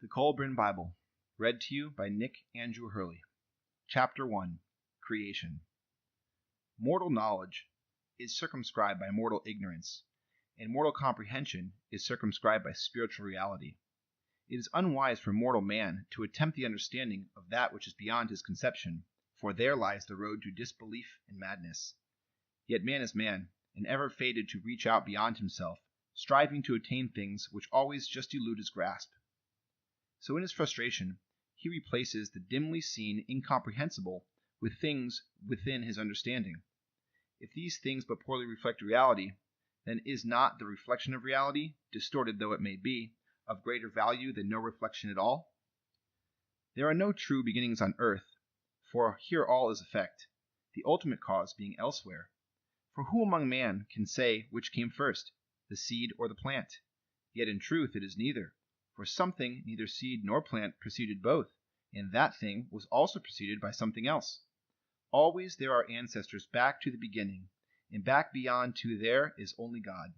The Kolbrin Bible, read to you by Nick Andrew Hurley. Chapter 1, Creation. Mortal knowledge is circumscribed by mortal ignorance, and mortal comprehension is circumscribed by spiritual reality. It is unwise for mortal man to attempt the understanding of that which is beyond his conception, for there lies the road to disbelief and madness. Yet man is man, and ever fated to reach out beyond himself, striving to attain things which always just elude his grasp. So in his frustration, he replaces the dimly seen incomprehensible with things within his understanding. If these things but poorly reflect reality, then is not the reflection of reality, distorted though it may be, of greater value than no reflection at all? There are no true beginnings on earth, for here all is effect, the ultimate cause being elsewhere. For who among man can say which came first, the seed or the plant? Yet in truth it is neither. For something, neither seed nor plant, preceded both, and that thing was also preceded by something else. Always there are ancestors back to the beginning, and back beyond to there is only God.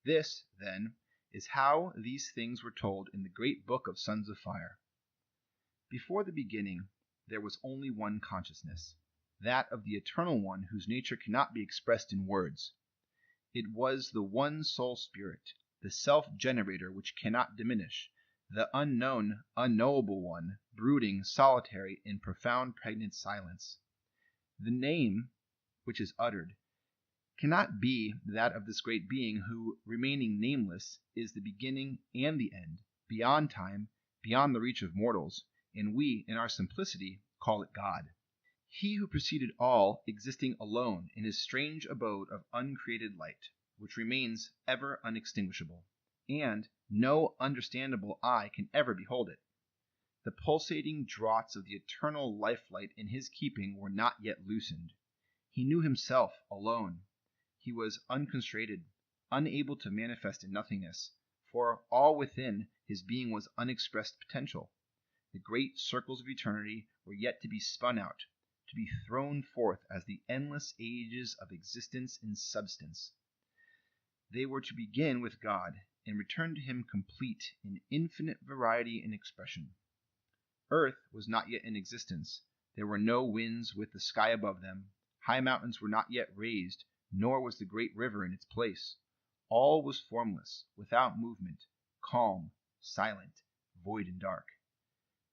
This, then, is how these things were told in the great book of Sons of Fire. Before the beginning there was only one consciousness, that of the Eternal One whose nature cannot be expressed in words. It was the one sole Spirit, the self-generator which cannot diminish, the unknown, unknowable one, brooding, solitary, in profound pregnant silence. The name which is uttered cannot be that of this great being who, remaining nameless, is the beginning and the end, beyond time, beyond the reach of mortals, and we, in our simplicity, call it God. He who preceded all, existing alone in his strange abode of uncreated light, which remains ever unextinguishable, and no understandable eye can ever behold it. The pulsating draughts of the eternal life-light in his keeping were not yet loosened. He knew himself alone. He was unconstrained, unable to manifest in nothingness, for all within his being was unexpressed potential. The great circles of eternity were yet to be spun out, to be thrown forth as the endless ages of existence in substance. They were to begin with God, and return to him complete in infinite variety and expression. Earth was not yet in existence. There were no winds with the sky above them. High mountains were not yet raised, nor was the great river in its place. All was formless, without movement, calm, silent, void and dark.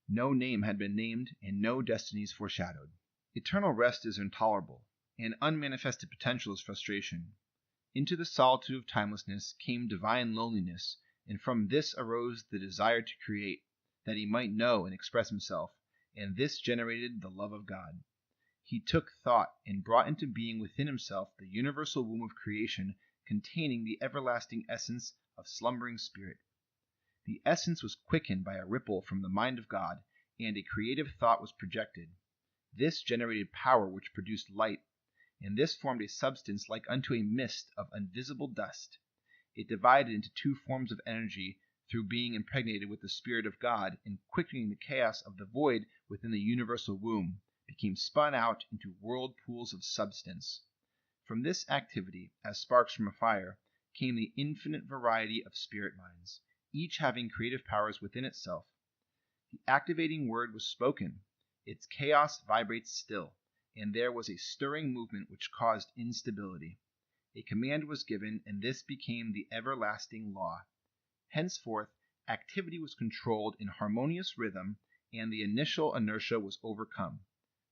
No name had been named, and no destinies foreshadowed. Eternal rest is intolerable, and unmanifested potential is frustration. Into the solitude of timelessness came divine loneliness, and from this arose the desire to create, that he might know and express himself, and this generated the love of God. He took thought and brought into being within himself the universal womb of creation, containing the everlasting essence of slumbering spirit. The essence was quickened by a ripple from the mind of God, and a creative thought was projected. This generated power which produced light, and this formed a substance like unto a mist of invisible dust. It divided into two forms of energy through being impregnated with the Spirit of God, and quickening the chaos of the void within the universal womb, became spun out into whirlpools of substance. From this activity, as sparks from a fire, came the infinite variety of spirit minds, each having creative powers within itself. The activating word was spoken. Its chaos vibrates still, and there was a stirring movement which caused instability. A command was given, and this became the everlasting law. Henceforth, activity was controlled in harmonious rhythm, and the initial inertia was overcome.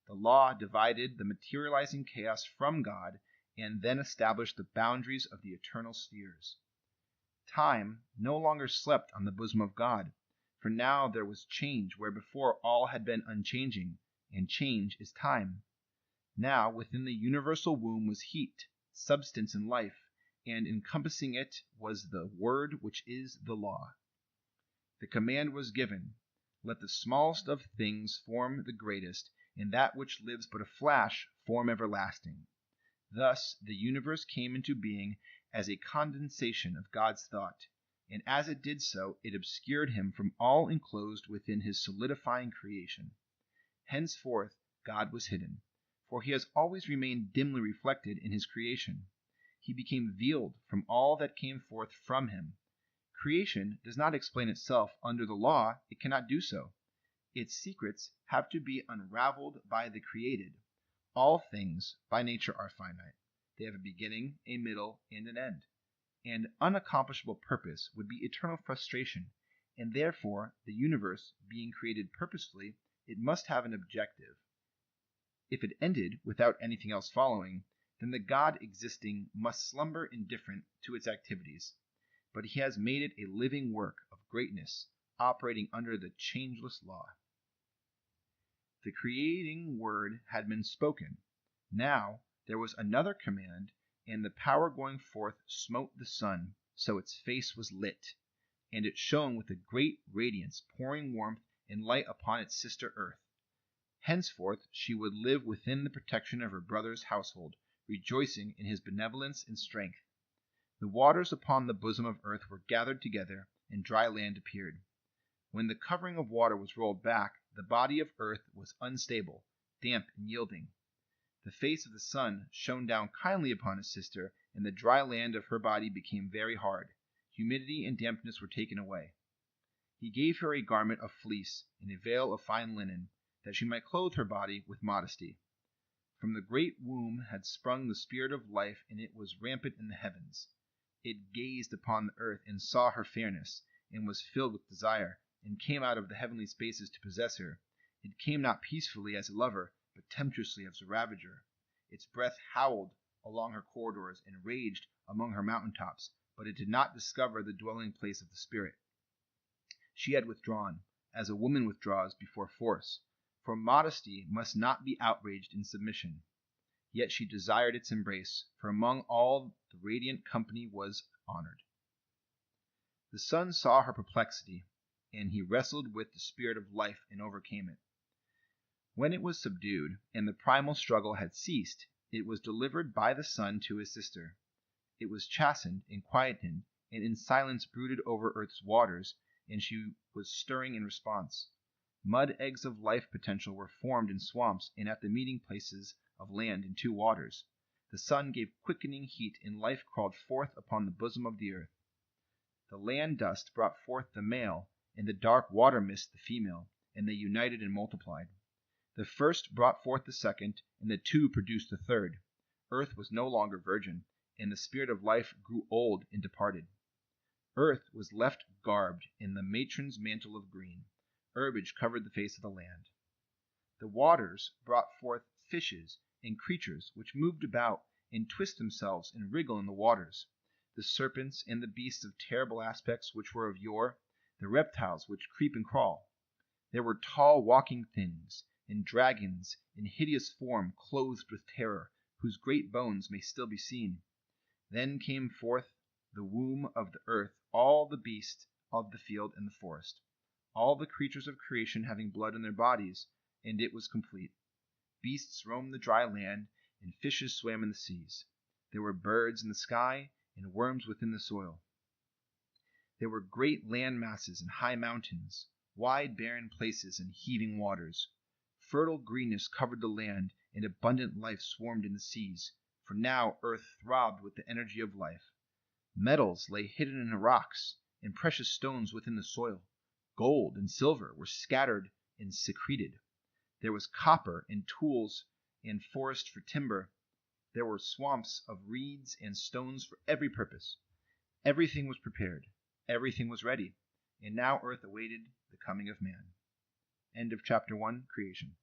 The law divided the materializing chaos from God, and then established the boundaries of the eternal spheres. Time no longer slept on the bosom of God, for now there was change where before all had been unchanging, and change is time. Now within the universal womb was heat, substance, and life, and encompassing it was the word which is the law. The command was given, let the smallest of things form the greatest, and that which lives but a flash form everlasting. Thus the universe came into being as a condensation of God's thought, and as it did so, it obscured him from all enclosed within his solidifying creation. Henceforth God was hidden, for he has always remained dimly reflected in his creation. He became veiled from all that came forth from him. Creation does not explain itself. Under the law, it cannot do so. Its secrets have to be unraveled by the created. All things by nature are finite. They have a beginning, a middle, and an end. And unaccomplishable purpose would be eternal frustration, and therefore, the universe being created purposefully, it must have an objective. If it ended without anything else following, then the God existing must slumber indifferent to its activities. But he has made it a living work of greatness, operating under the changeless law. The creating word had been spoken. Now there was another command, and the power going forth smote the sun, so its face was lit, and it shone with a great radiance, pouring warmth and light upon its sister earth. Henceforth she would live within the protection of her brother's household, rejoicing in his benevolence and strength. The waters upon the bosom of earth were gathered together, and dry land appeared. When the covering of water was rolled back, the body of earth was unstable, damp, and yielding. The face of the sun shone down kindly upon his sister, and the dry land of her body became very hard. Humidity and dampness were taken away. He gave her a garment of fleece and a veil of fine linen, that she might clothe her body with modesty. From the great womb had sprung the spirit of life, and it was rampant in the heavens. It gazed upon the earth and saw her fairness, and was filled with desire, and came out of the heavenly spaces to possess her. It came not peacefully as a lover, but temptuously as a ravager. Its breath howled along her corridors and raged among her mountain tops, but it did not discover the dwelling place of the spirit. She had withdrawn, as a woman withdraws before force, for modesty must not be outraged in submission. Yet she desired its embrace, for among all the radiant company was honored. The sun saw her perplexity, and he wrestled with the spirit of life and overcame it. When it was subdued, and the primal struggle had ceased, it was delivered by the sun to his sister. It was chastened and quietened, and in silence brooded over earth's waters, and she was stirring in response. Mud eggs of life potential were formed in swamps and at the meeting places of land in two waters. The sun gave quickening heat, and life crawled forth upon the bosom of the earth. The land dust brought forth the male, and the dark water mist the female, and they united and multiplied. The first brought forth the second, and the two produced the third. Earth was no longer virgin, and the spirit of life grew old and departed. Earth was left garbed in the matron's mantle of green. Herbage covered the face of the land. The waters brought forth fishes and creatures which moved about and twist themselves and wriggle in the waters. The serpents and the beasts of terrible aspects which were of yore, the reptiles which creep and crawl. There were tall walking things, and dragons in hideous form clothed with terror, whose great bones may still be seen. Then came forth the womb of the earth all the beasts of the field and the forest, all the creatures of creation having blood in their bodies, and it was complete. Beasts roamed the dry land, and fishes swam in the seas. There were birds in the sky, and worms within the soil. There were great land masses and high mountains, wide barren places and heaving waters. Fertile greenness covered the land, and abundant life swarmed in the seas, for now earth throbbed with the energy of life. Metals lay hidden in the rocks, and precious stones within the soil. Gold and silver were scattered and secreted. There was copper and tools and forest for timber. There were swamps of reeds and stones for every purpose. Everything was prepared. Everything was ready. And now earth awaited the coming of man. End of chapter 1, Creation.